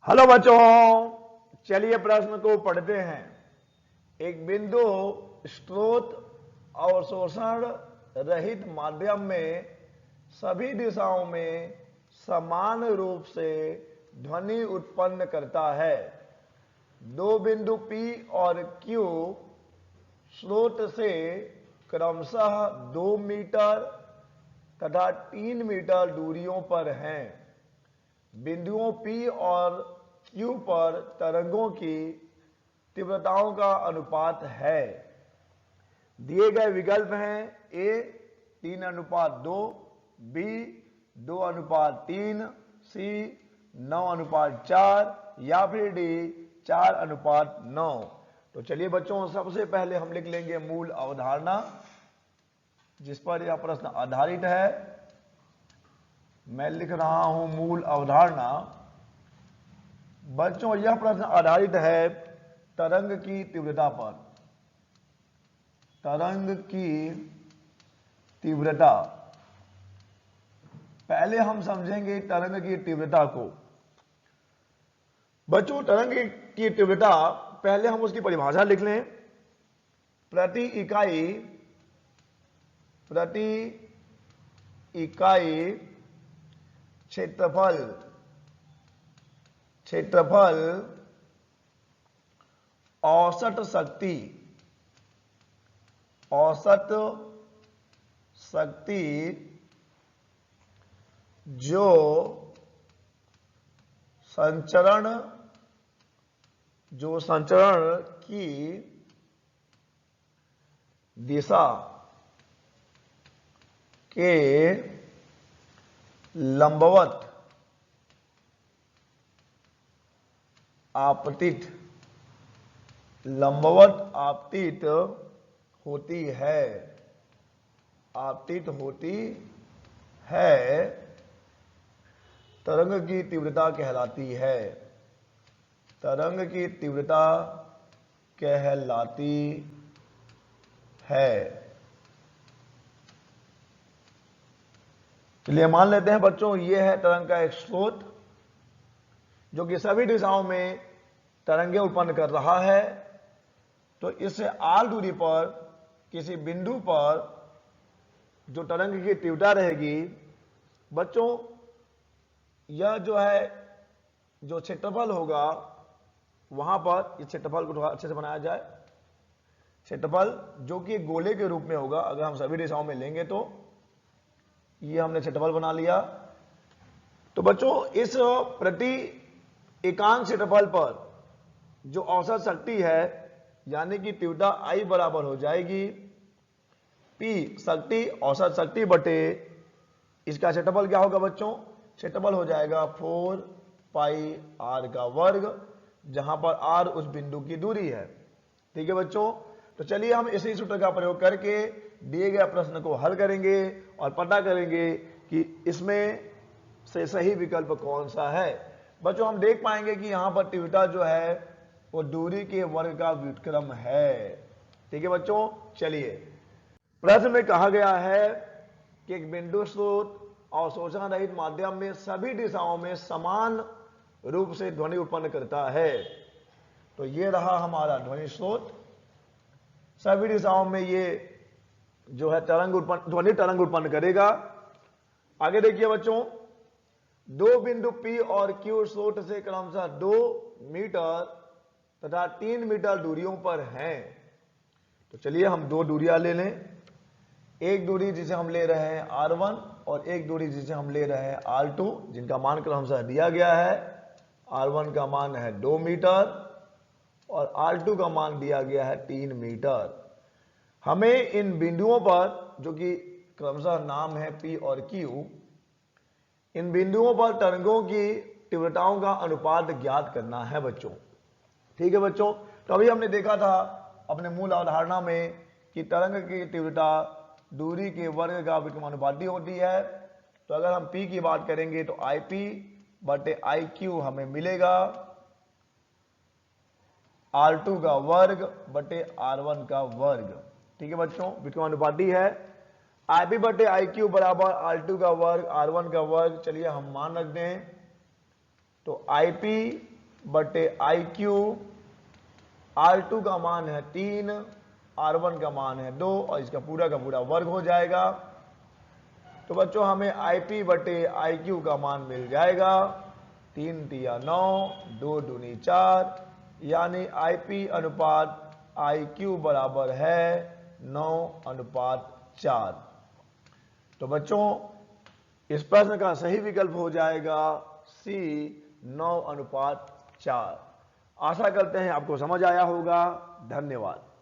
Hello बच्चों, चलिए प्रश्न को पढ़ते हैं। एक बिंदु स्रोत अवशोषण रहित माध्यम में सभी दिशाओं में समान रूप से ध्वनि उत्पन्न करता है। दो बिंदु P और Q स्रोत से क्रमशः 2 मीटर तथा 3 मीटर दूरियों पर हैं। बिंदुओं P और Q पर तरंगों की तीव्रताओं का अनुपात है। दिए गए विकल्प हैं A 3:2, B 2:3, C 9:4 या फिर D 4:9। तो चलिए बच्चों, सबसे पहले हम लिख लेंगे मूल अवधारणा जिस पर यह प्रश्न आधारित है। मैं लिख रहा हूं मूल अवधारणा। बच्चों, यह प्रश्न आधारित है तरंग की तीव्रता पर। तरंग की तीव्रता, पहले हम समझेंगे तरंग की तीव्रता को। बच्चों, तरंग की तीव्रता, पहले हम उसकी परिभाषा लिख लें। प्रति इकाई क्षेत्रफल औसत शक्ति जो संचरण की दिशा के लंबवत आपतित होती है, तरंग की तीव्रता कहलाती है। तरंग की तीव्रता कहलाती है। चलिए मान लेते हैं बच्चों, यह है तरंग का एक स्रोत जो कि सभी दिशाओं में तरंगे उत्पन्न कर रहा है। तो इससे r दूरी पर किसी बिंदु पर जो तरंग की तीव्रता रहेगी, बच्चों यह जो है जो क्षेत्रफल होगा वहां पर, इस क्षेत्रफल को थोड़ा अच्छे से बनाया जाए। क्षेत्रफल जो कि गोले के रूप में होगा, अगर हम सभी दिशाओं में लेंगे तो ये हमने क्षेत्रफल बना लिया। तो बच्चों, इस प्रति एकांक क्षेत्रफल पर जो औसत शक्ति है यानी कि तीव्रता I बराबर हो जाएगी P शक्ति, औसत शक्ति बटे इसका क्षेत्रफल क्या होगा बच्चों? क्षेत्रफल हो जाएगा 4 पाई r का वर्ग, जहां पर r उस बिंदु की दूरी है। ठीक है बच्चों, तो चलिए हम इसी सूत्र का प्रयोग करके दिए गए प्रश्न को हल करेंगे और पता करेंगे कि इसमें से सही विकल्प कौन सा है। बच्चों, हम देख पाएंगे कि यहां पर तीव्रता जो है वो दूरी के वर्ग का व्युत्क्रम है। ठीक है बच्चों, चलिए प्रश्न में कहा गया है कि एक बिंदु स्रोत अवशोषण रहित माध्यम में सभी दिशाओं में समान रूप से ध्वनि उत्पन्न करता है। तो ये रहा हमारा ध्वनि स्रोत। सभी दिशाओं में ये जो है ध्वनि तरंग उत्पन्न करेगा। आगे देखिए बच्चों, दो बिंदु P और Q स्रोत से क्रमशः 2 मीटर तथा 3 मीटर दूरियों पर हैं। तो चलिए हम दो दूरियां ले लें। एक दूरी जिसे हम ले रहे हैं R1 और एक दूरी जिसे हम ले रहे हैं R2, जिनका मान क्रमशः दिया गया है। R1 का मान है 2 मीटर और R2 का मान दिया गया है 3 मीटर। हमें इन बिंदुओं पर, जो कि क्रमशः नाम है P और Q, इन बिंदुओं पर तरंगों की तीव्रताओं का अनुपात ज्ञात करना है बच्चों। ठीक है बच्चों, तो अभी हमने देखा था अपने मूल अवधारणा में कि तरंग की तीव्रता दूरी के वर्ग का व्युत्क्रमानुपाती होती है। तो अगर हम P की बात करेंगे तो IP बटे IQ हमें मिलेगा R2 का वर्ग बटे R1 का वर्ग। ठीक है बच्चों, व्युत्क्रमानुपाती है। IP बटे IQ बराबर R2 का वर्ग R1 का वर्ग। चलिए हम मान रख दें। तो IP बटे आई क्यू, R2 का मान है 3, R1 का मान है 2 और इसका पूरा का पूरा वर्ग हो जाएगा। तो बच्चों हमें IP बटे IQ का मान मिल जाएगा 3 तिया 9, 2 दूनी 4, यानी IP अनुपात IQ बराबर है 9:4। तो बच्चों इस प्रश्न का सही विकल्प हो जाएगा C 9:4। आशा करते हैं आपको समझ आया होगा। धन्यवाद।